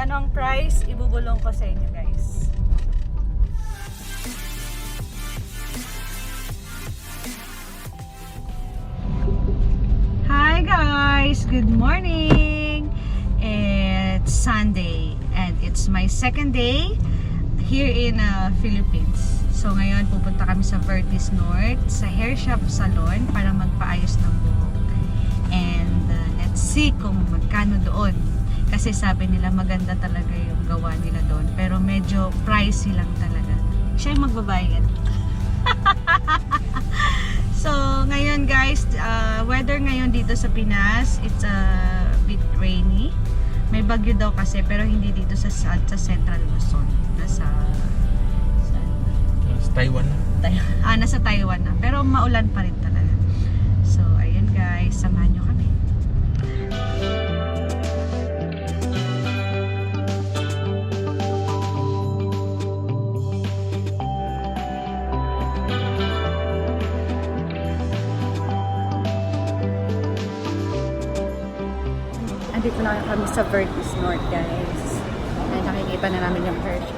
magkano ang price, ibubulong ko sa inyo guys. Hi guys! Good morning! It's Sunday and it's my second day here in Philippines. So ngayon pupunta kami sa Vertis North sa HAIRSHAFT Salon para magpaayos ng buhok. And let's see kung magkano doon. Kasi sabi nila maganda talaga yung gawa nila doon. Pero medyo pricey lang talaga. Siya yung magbabayad. So, ngayon guys, weather ngayon dito sa Pinas, it's a bit rainy. May bagyo daw kasi, pero hindi dito sa Central Luzon. Nasa Taiwan. Nasa Taiwan na. Pero maulan pa rin talaga. So, ayun guys, samahan nyo kami. Dito na kami sa Vertis North guys. Ay, nakikita na namin yung HAIRSHAFT.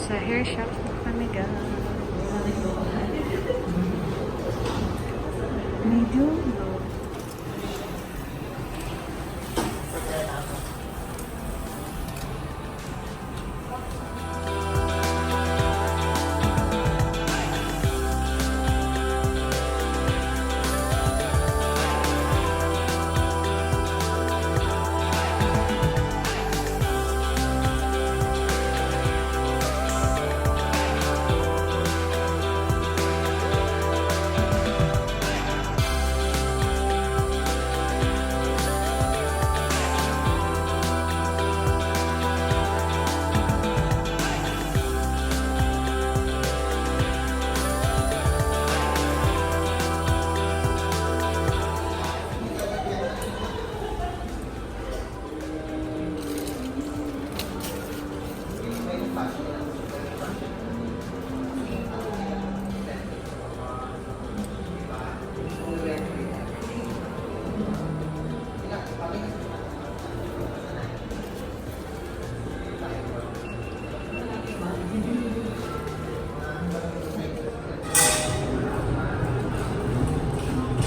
Sa HAIRSHAFT na kami guys. Medyo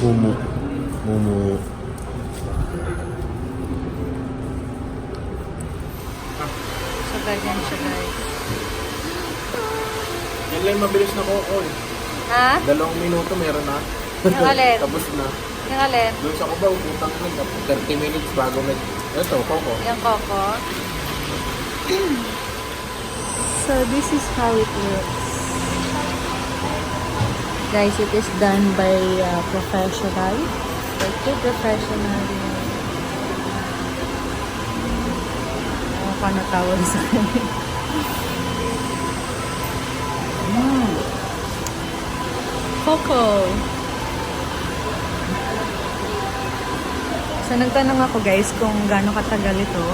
Mumu. so ganyan siya guys. Yan lang mabilis na call. Ha? 2 minuto meron na. Yung alin? Tapos na. Yung alin? Doon sa Cubao, putang ko. 30 minutes bago ito, Coco. Yung Coco. So this is how it looks. Guys, it is done by professional. Like two professional. Paano tawag sa kanila? Coco. So nagtanong ako guys kung gaano katagal ito.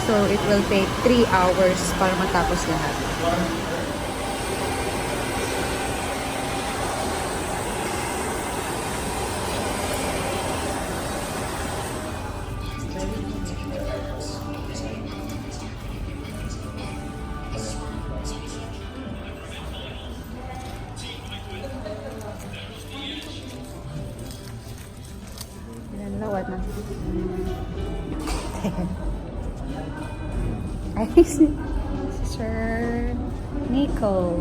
So it will take 3 hours para matapos lahat. Lawat na. Ay, si Sir Nico.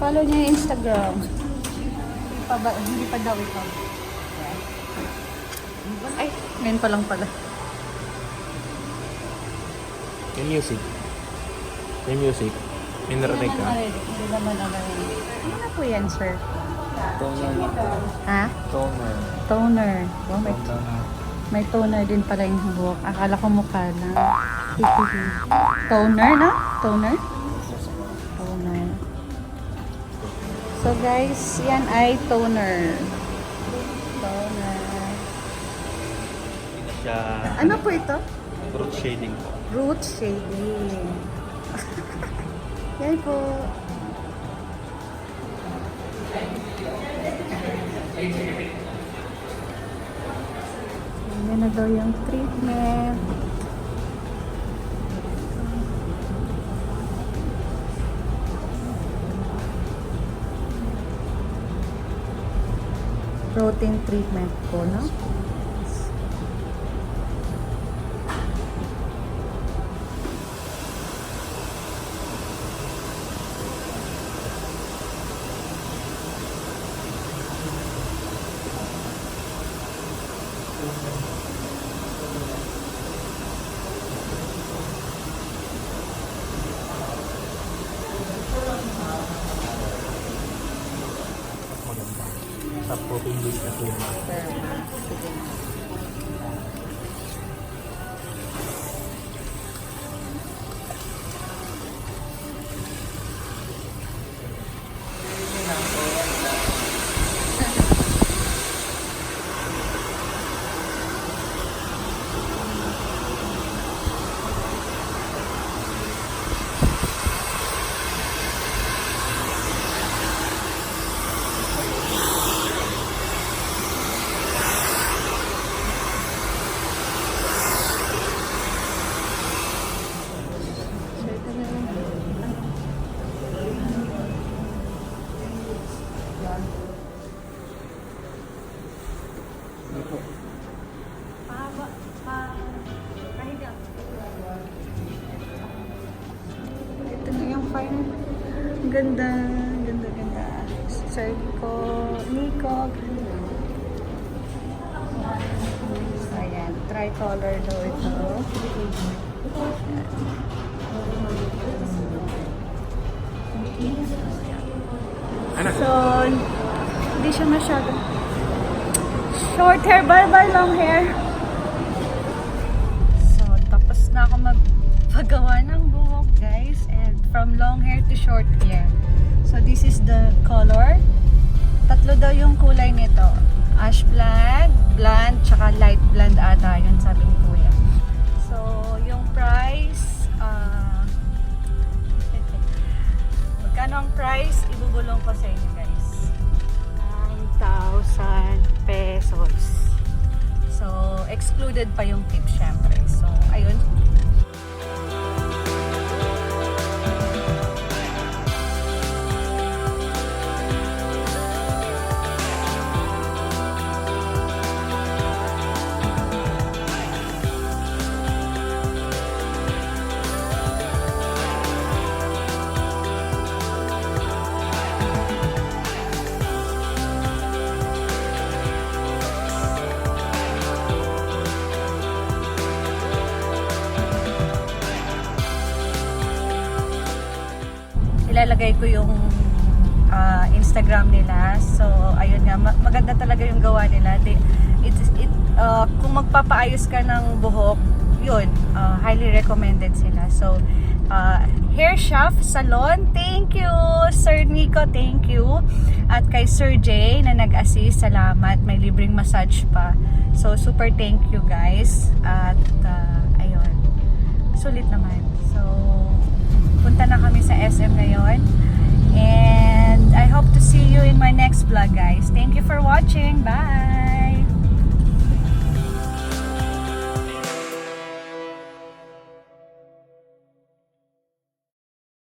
Follow niya yung Instagram. Hindi pa daw ito. Ay, ngayon pa lang pala. Yung music. Inarating ka. Hindi naman narinig. Ano na po yan, sir? Toner. Ha? Toner. Toner. Oh, may toner din pala yung buhok. Akala ko mukha na. Toner na? Toner? Toner. So guys, yan ay toner. Toner. Siya, Ano po ito? root shading po. Root shading. Yan po. Yan na daw yung treatment. Protein treatment ko, no? Maganda. Sa protein base na film. Ito na yung final. Ganda, ganda, ganda. Sir ko, Nico. So, ayan. Tricolor daw ito. So, hindi siya masyado. Short hair, bye-bye long hair. So, tapos na ako magpagawa ng buhok, guys. And from long hair to short hair. So, this is the color. Tatlo daw yung kulay nito. Ash blonde, blonde, tsaka light blonde ata. Yun sabi ni Kuya. So, yung price, magkano ang price? Ibubulong ko sa inyo, guys. 9,000 pesos. So, excluded pa yung tip, syempre. So, ayun. Ilalagay ko yung Instagram nila. So, ayun nga, maganda talaga yung gawa nila. Kung magpapaayos ka ng buhok, yun, highly recommended sila. So, HAIRSHAFT Salon, thank you! Sir Nico, thank you! At kay Sir Jay na nag-assist, salamat. May libreng massage pa. So, super thank you, guys. At, ayun, sulit naman. So, punta na kami sa SM ngayon. And I hope to see you in my next vlog, guys. Thank you for watching. Bye!